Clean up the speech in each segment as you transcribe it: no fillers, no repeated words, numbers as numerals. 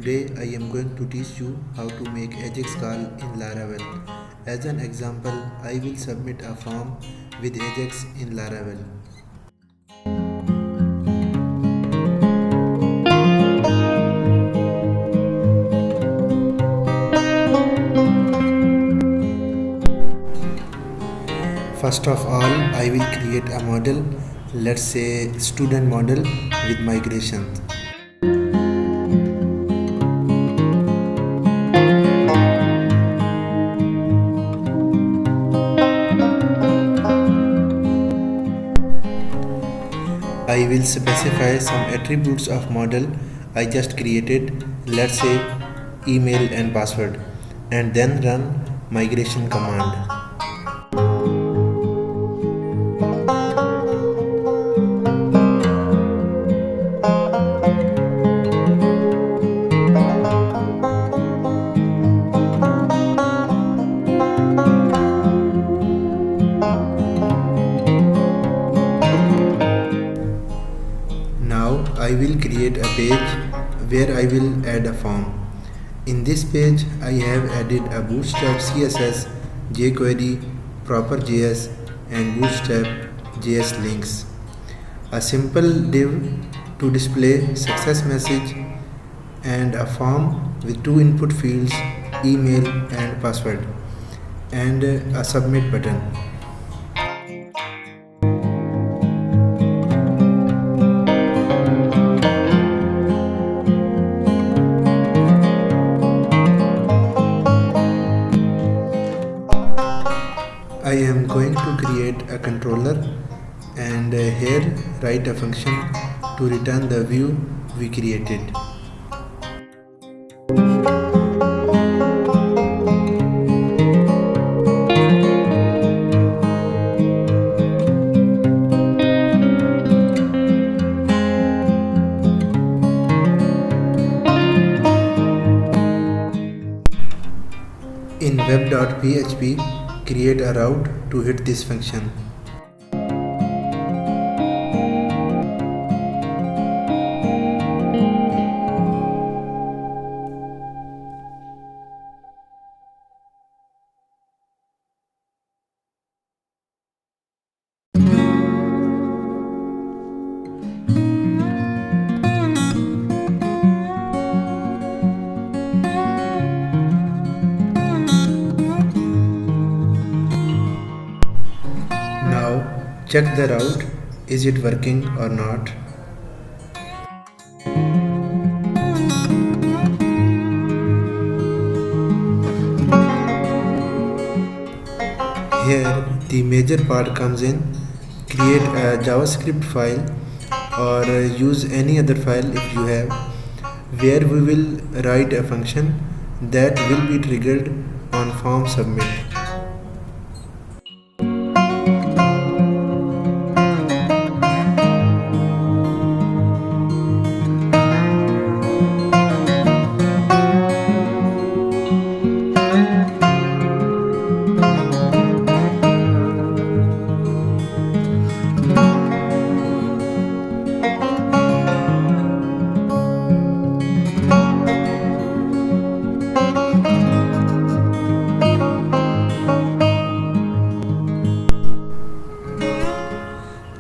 Today I am going to teach you how to make Ajax call in Laravel. As an example, I will submit a form with Ajax in Laravel. First of all, I will create a model, let's say student model with migration. I will specify some attributes of model I just created, let's say email and password, and then run migration command. Now I will create a page where I will add a form. In this page I have added a Bootstrap CSS, jQuery, proper.js and Bootstrap JS links. A simple div to display success message and a form with two input fields, email and password, and a submit button. I am going to create a controller and here write a function to return the view we created. In web.php, create a route to hit this function. Now check the route, is it working or not? Here the major part comes in. Create a JavaScript file or use any other file if you have, where we will write a function that will be triggered on form submit.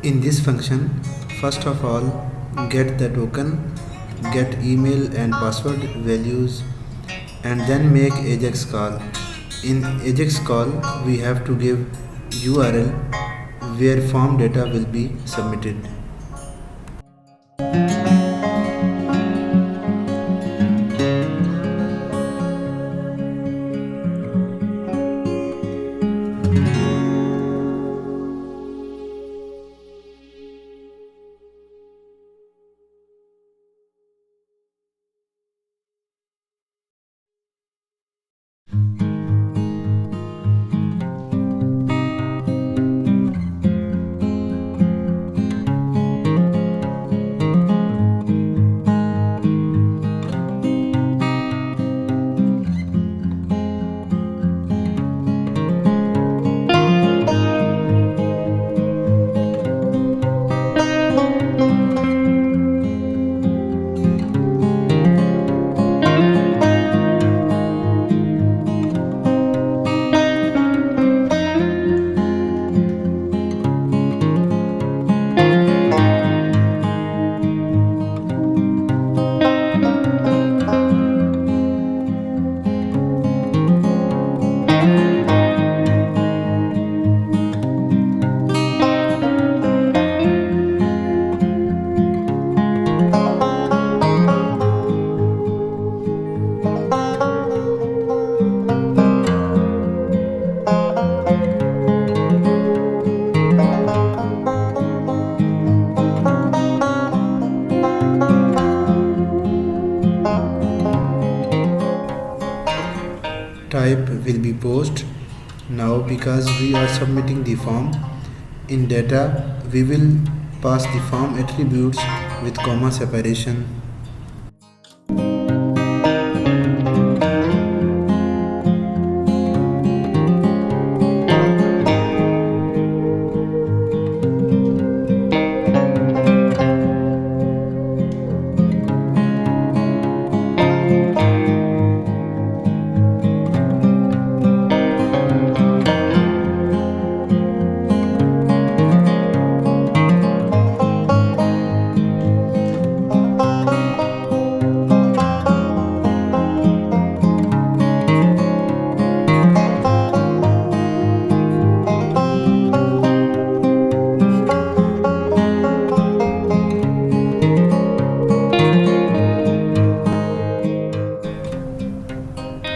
In this function, first of all, get the token, get email and password values, and then make Ajax call. In Ajax call, we have to give URL where form data will be submitted. will be post. Now because we are submitting the form, in data we will pass the form attributes with comma separation.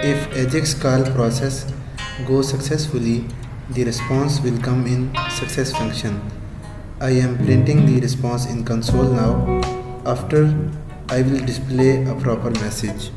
If Ajax call process goes successfully, the response will come in success function. I am printing the response in console now. After, I will display a proper message.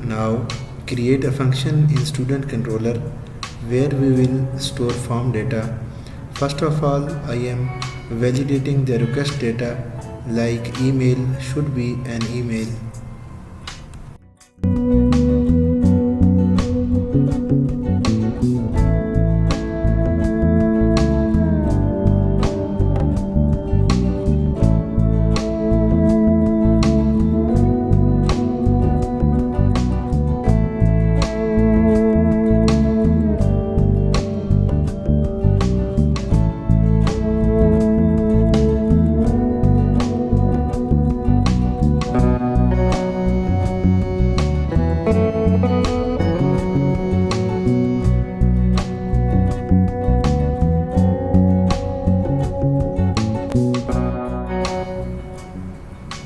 Now create a function in student controller where we will store form data. First of all, I am validating the request data like email should be an email.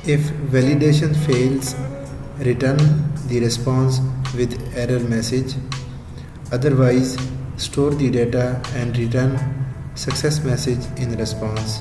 If validation fails, return the response with error message. Otherwise, store the data and return success message in response.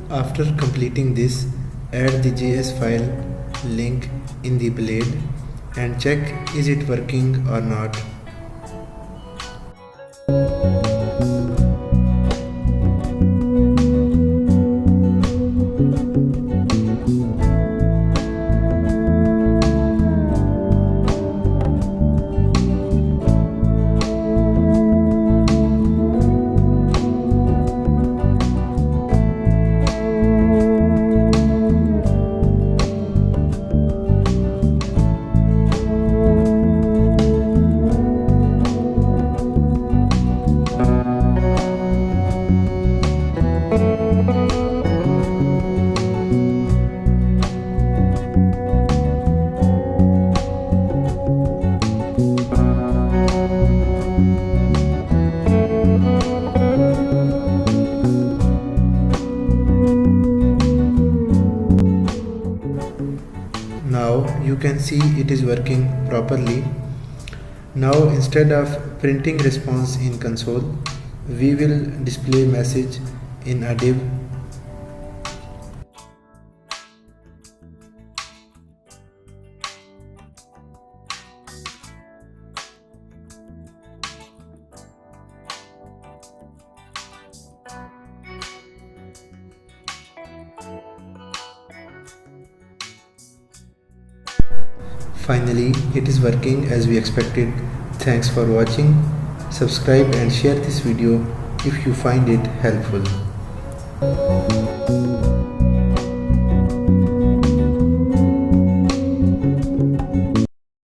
After completing this, add the JS file link in the blade and check is it working or not. Now you can see it is working properly. Now instead of printing response in console, we will display message in a div. Finally, it is working as we expected. Thanks for watching. Subscribe and share this video if you find it helpful.